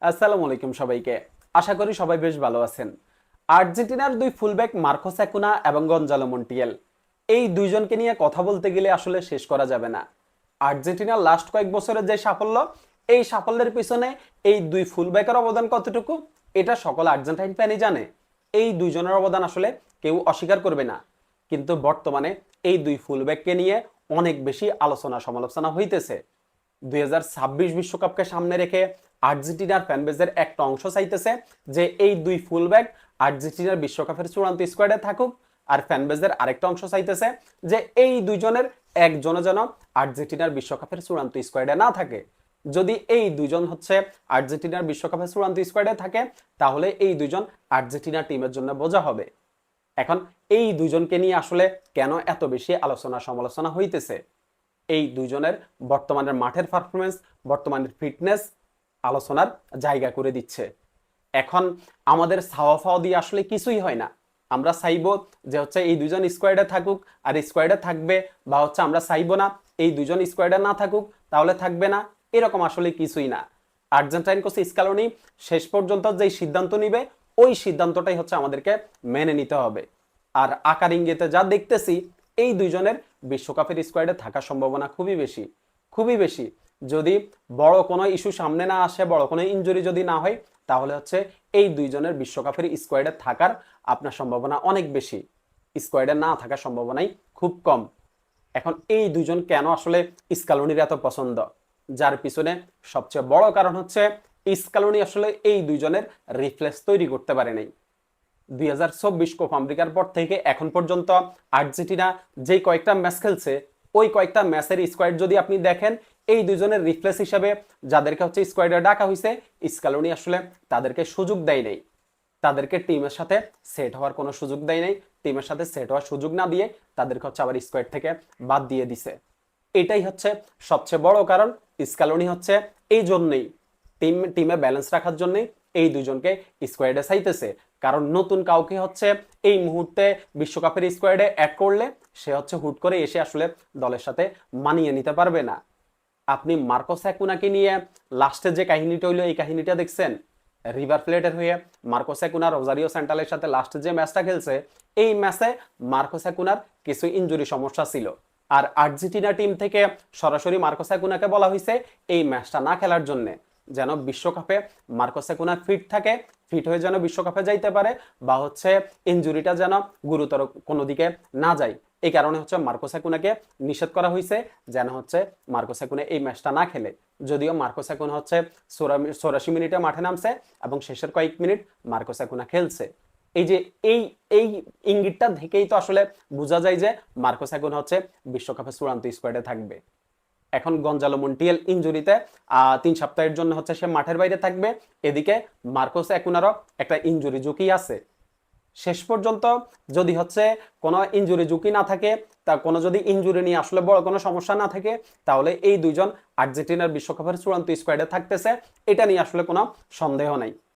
আসসালামু আলাইকুম সবাইকে। আশা করি সবাই বেশ ভালো আছেন। আর্জেন্টিনার দুই ফুলব্যাক মার্কোস একুনা এবং গঞ্জালো মন্টিয়েল, এই দুইজনকে নিয়ে কথা বলতে গেলে আসলে শেষ করা যাবে না। আর্জেন্টিনার লাস্ট কয়েক বছরের যে সাফল্য, এই সাফল্যের পিছনে এই দুই ফুলব্যাকের অবদান কতটুকু এটা সকল আর্জেন্টাইন ফ্যানই জানে। এই দুইজনের অবদান আসলে কেউ অস্বীকার করবে না। কিন্তু বর্তমানে এই দুই ফুলব্যাককে নিয়ে অনেক বেশি আলোচনা সমালোচনা হইতেছে। 2026 বিশ্বকাপকে সামনে রেখে আর্জেন্টিনার ফ্যানবেজের একটা অংশ চাইতেছে যে এই দুই ফুলব্যাক আর্জেন্টিনার বিশ্বকাপের চূড়ান্ত স্কোয়াডে থাকুক, আর ফ্যানবেজের আরেকটা অংশ চাইতেছে যে এই দুইজনের একজনও যেন আর্জেন্টিনার বিশ্বকাপের চূড়ান্ত স্কোয়াডে না থাকে। যদি এই দুজন আর্জেন্টিনার বিশ্বকাপের চূড়ান্ত স্কোয়াডে থাকে, তাহলে এই দুজন আর্জেন্টিনা টিমের জন্য বোঝা হবে। এখন এই দুজনকে নিয়ে আসলে কেন এত বেশি আলোচনা সমালোচনা হইতেছে? এই দুজনের বর্তমানের মাঠের পারফরমেন্স, বর্তমানের ফিটনেস আলোচনার জায়গা করে দিচ্ছে। এখন আমাদের ছাওয়া ফাওয়া দিয়ে আসলে কিছুই হয় না। আমরা চাইবো যে এই দুজন স্কোয়াডে থাকুক আর স্কোয়াডে থাকবে, বা আমরা চাইবো না এই দুজন স্কোয়াডে না থাকুক তাহলে থাকবে না, এরকম আসলে কিছুই না। আর্জেন্টাইন কোচ স্ক্যালোনি শেষ পর্যন্ত যেই সিদ্ধান্ত নিবে, ওই সিদ্ধান্তটাই আমাদেরকে মেনে নিতে হবে। আর আকার ইঙ্গিতে যা দেখতেছি, এই দুইজনের বিশ্বকাপের স্কোয়াডে থাকার সম্ভাবনা খুবই বেশি, খুবই বেশি। যদি বড় কোনো ইস্যু সামনে না আসে, বড় কোনো ইনজুরি যদি না হয়, তাহলে এই দুইজনের বিশ্বকাপের স্কোয়াডে থাকার আপনার সম্ভাবনা অনেক বেশি। স্কোয়াডে না থাকার সম্ভাবনাই খুব কম। এখন এই দুইজন কেন আসলে স্ক্যালোনির এত পছন্দ? যার পিছনে সবচেয়ে বড় কারণ স্ক্যালোনি আসলে এই দুইজনের রিফ্লেক্স তৈরি করতে পারে নাই। 2024 কোপা আমেরিকার পর থেকে এখন পর্যন্ত আর্জেন্টিনা যেই কয়েকটা ম্যাচ খেলছে, ওই কয়েকটা ম্যাচের স্কোয়াড যদি আপনি দেখেন, এই দুজনের রিফ্লেক্স হিসাবে যাদেরকে স্কোয়াডে ডাকা হয়েছে, স্ক্যালোনি আসলে তাদেরকে সুযোগ দেয় নাই। তাদেরকে টিমের সাথে সেট হওয়ার কোনো সুযোগ দেয় নাই। টিমের সাথে সেট হওয়ার সুযোগ না দিয়ে তাদেরকে আবার স্কোয়াড থেকে বাদ দিয়ে দিছে। এটাই সবচেয়ে বড় কারণ। স্ক্যালোনি এই জন্যই টিমে ব্যালেন্স রাখার জন্যই এই দুজনকে স্কোয়াডে চাইতেছে। কারণ নতুন কাউকে এই মুহূর্তে বিশ্বকাপের স্কোয়াডে অ্যাড করলে সে হুট করে এসে আসলে দলের সাথে মানিয়ে নিতে পারবে না। আপনি মার্কোস একুনাকে নিয়ে লাস্টে যে কাহিনীটা হইলো, এই কাহিনীটা দেখছেন? রিভার প্লেটের হয়ে মার্কোস একুনা রোজারিও সেন্ট্রালের সাথে লাস্টে যে ম্যাচটা খেলছে, এই ম্যাচে মার্কোস একুনার কিছু ইনজুরি সমস্যা ছিল। আর আর্জেন্টিনা টিম থেকে সরাসরি মার্কোস একুনাকে বলা হয়েছে এই ম্যাচটা না খেলার জন্য, যেন বিশ্বকাপে মার্কোস একুনা ফিট থাকে, ফিট হয়ে যেন বিশ্বকাপে যাইতে পারে, বা ইনজুরিটা যেন গুরুতর কোনো দিকে না যায়। এই কারণে মার্কোস একুনাকে নিষেধ করা হয়েছে, যেন মার্কোস একুনা এই ম্যাচটা না খেলে। যদিও মার্কোস একুনা 84 মিনিটে মাঠে নামছে এবং শেষের কয়েক মিনিট মার্কোস একুনা খেলছে। এই যে এই এই ইঙ্গিতটা থেকেই তো আসলে বোঝা যায় যে মার্কোস একুনা বিশ্বকাপে চূড়ান্ত স্কোয়াডে থাকবে। এখন গঞ্জালো মন্টিয়েল ইনজুরিতে 3 সপ্তাহের জন্য সে মাঠের বাইরে থাকবে। এদিকে মার্কোস একুনারও একটা ইনজুরি ঝুঁকি আছে। শেষ পর্যন্ত যদি কোনো ইনজুরি ঝুঁকি না থাকে, তা কোনো যদি ইনজুরি নিয়ে আসলে বড় কোনো সমস্যা না থাকে, তাহলে এই দুইজন আর্জেন্টিনার বিশ্বকাপের চূড়ান্ত স্কোয়াডে থাকতেছে, এটা নিয়ে আসলে কোনো সন্দেহ নাই।